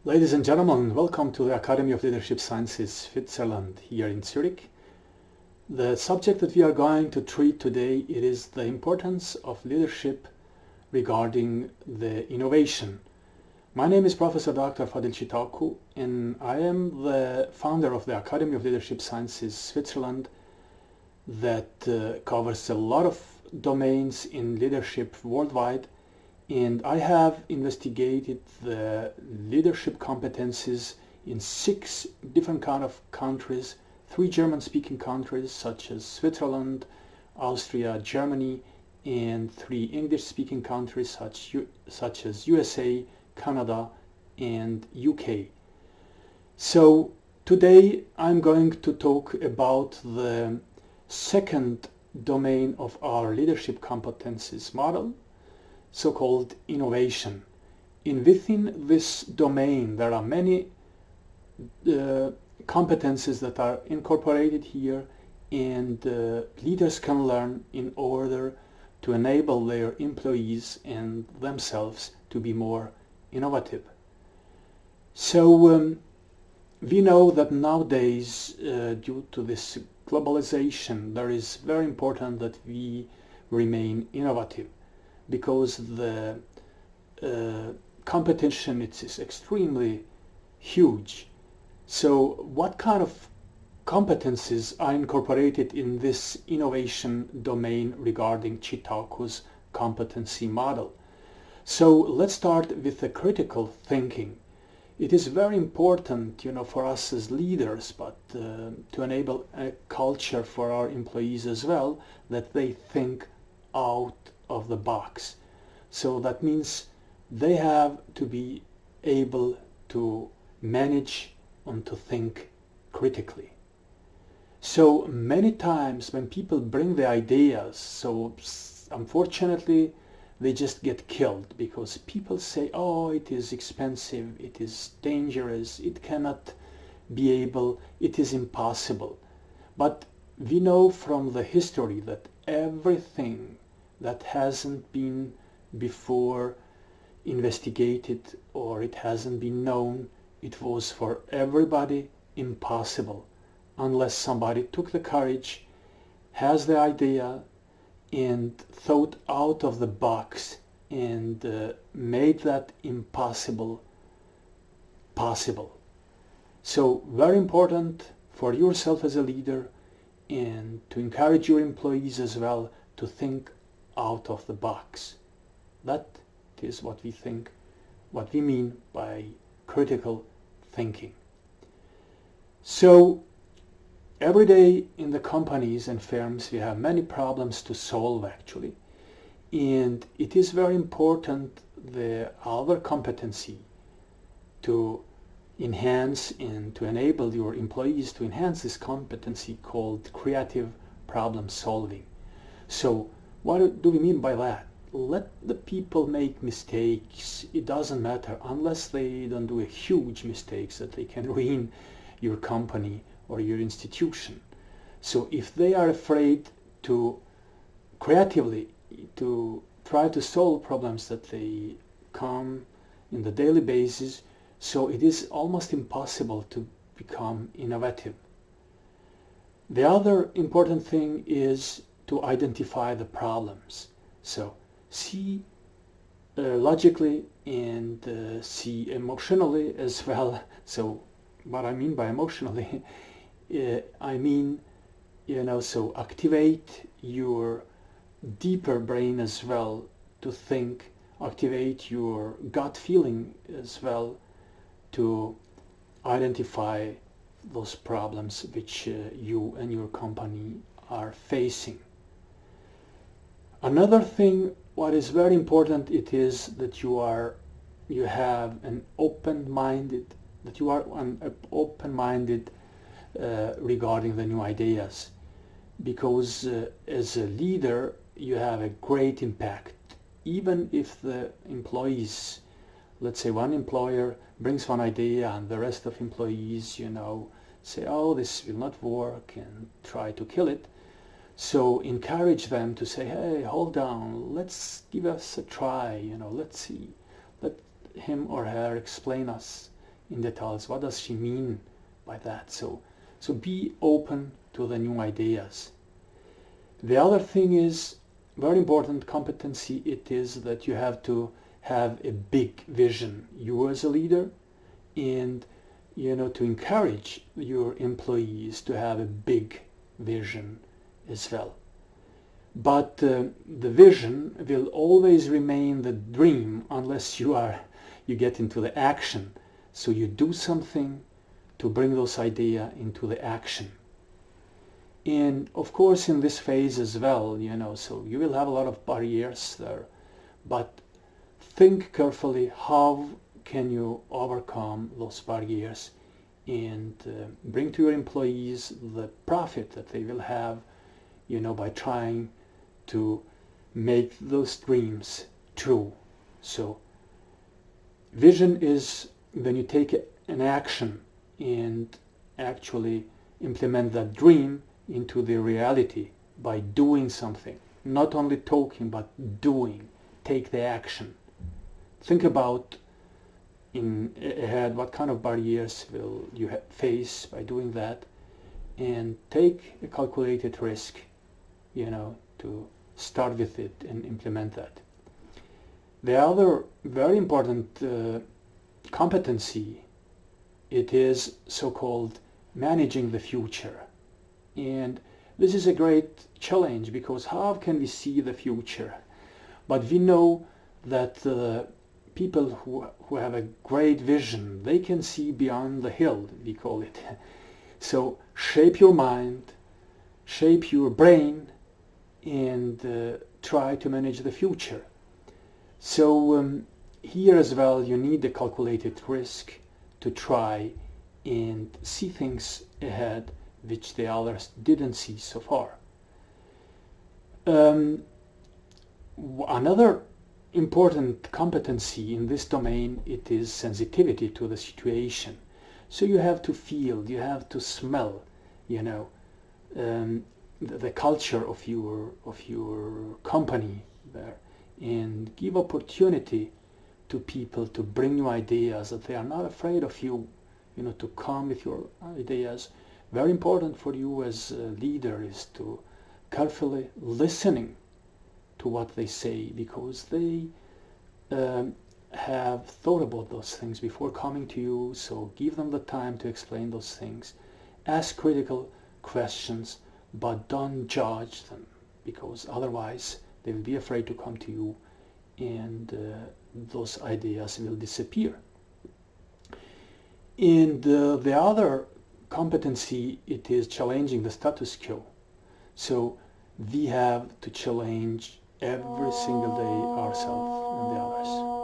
Ladies and gentlemen, welcome to the Academy of Leadership Sciences, Switzerland, here in Zurich. The subject that we are going to treat today, it is the importance of leadership regarding the innovation. My name is Professor Dr. Fadil Çitaku, and I am the founder of the Academy of Leadership Sciences, Switzerland, that covers a lot of domains in leadership worldwide. And I have investigated the leadership competencies in 6 different kind of countries, 3 German-speaking countries such as Switzerland, Austria, Germany, and 3 English-speaking countries such as USA, Canada, and UK. So today I'm going to talk about the second domain of our leadership competencies model, so-called innovation. And within this domain there are many competencies that are incorporated here, and leaders can learn in order to enable their employees and themselves to be more innovative. So we know that nowadays, due to this globalization, there is very important that we remain innovative, because the competition is extremely huge. So what kind of competencies are incorporated in this innovation domain regarding Çitaku's competency model? So let's start with the critical thinking. It is very important, for us as leaders, but to enable a culture for our employees as well, that they think out of the box. So that means they have to be able to manage and to think critically. So many times when people bring the ideas, so unfortunately they just get killed, because people say, oh, it is expensive, it is dangerous, it cannot be able, it is impossible. But we know from the history that everything that hasn't been before investigated, or it hasn't been known, it was for everybody impossible, unless somebody took the courage, has the idea, and thought out of the box and made that impossible possible. So very important for yourself as a leader, and to encourage your employees as well to think out of the box. That is what we mean by critical thinking. So every day in the companies and firms we have many problems to solve actually, and it is very important the other competency to enhance and to enable your employees to enhance this competency called creative problem solving. So what do we mean by that? Let the people make mistakes. It doesn't matter, unless they don't do a huge mistakes that they can ruin your company or your institution. So if they are afraid to creatively to try to solve problems that they come in the daily basis, so it is almost impossible to become innovative. The other important thing is to identify the problems. So see logically and see emotionally as well. So what I mean by emotionally, I mean, so activate your deeper brain as well to think, activate your gut feeling as well to identify those problems which you and your company are facing. Another thing, what is very important, it is that you are open-minded regarding the new ideas, because as a leader you have a great impact. Even if the employees, let's say one employer brings one idea and the rest of employees, say, oh, this will not work, and try to kill it. So encourage them to say, hey, hold on, give us a try, let's see, let him or her explain us in details. What does she mean by that? So be open to the new ideas. The other thing is very important competency. It is that you have to have a big vision, you as a leader, and to encourage your employees to have a big vision as well. But the vision will always remain the dream unless you get into the action. So you do something to bring those ideas into the action. And of course in this phase as well, so you will have a lot of barriers there, but think carefully how can you overcome those barriers and bring to your employees the profit that they will have, by trying to make those dreams true. So vision is when you take an action and actually implement that dream into the reality by doing something. Not only talking, but doing. Take the action. Think about ahead what kind of barriers will you face by doing that, and take a calculated risk, to start with it and implement that. The other very important competency, it is so-called managing the future. And this is a great challenge, because how can we see the future? But we know that people who have a great vision, they can see beyond the hill, we call it. So shape your mind, shape your brain, and try to manage the future. So here as well you need a calculated risk to try and see things ahead which the others didn't see so far. Another important competency in this domain, it is sensitivity to the situation. So you have to feel, you have to smell, the culture of your company there, and give opportunity to people to bring new ideas, that they are not afraid of you, to come with your ideas. Very important for you as a leader is to carefully listening to what they say, because they have thought about those things before coming to you. So give them the time to explain those things. Ask critical questions, but don't judge them, because otherwise they will be afraid to come to you, and those ideas will disappear. And the other competency, it is challenging the status quo. So we have to challenge every single day ourselves and the others.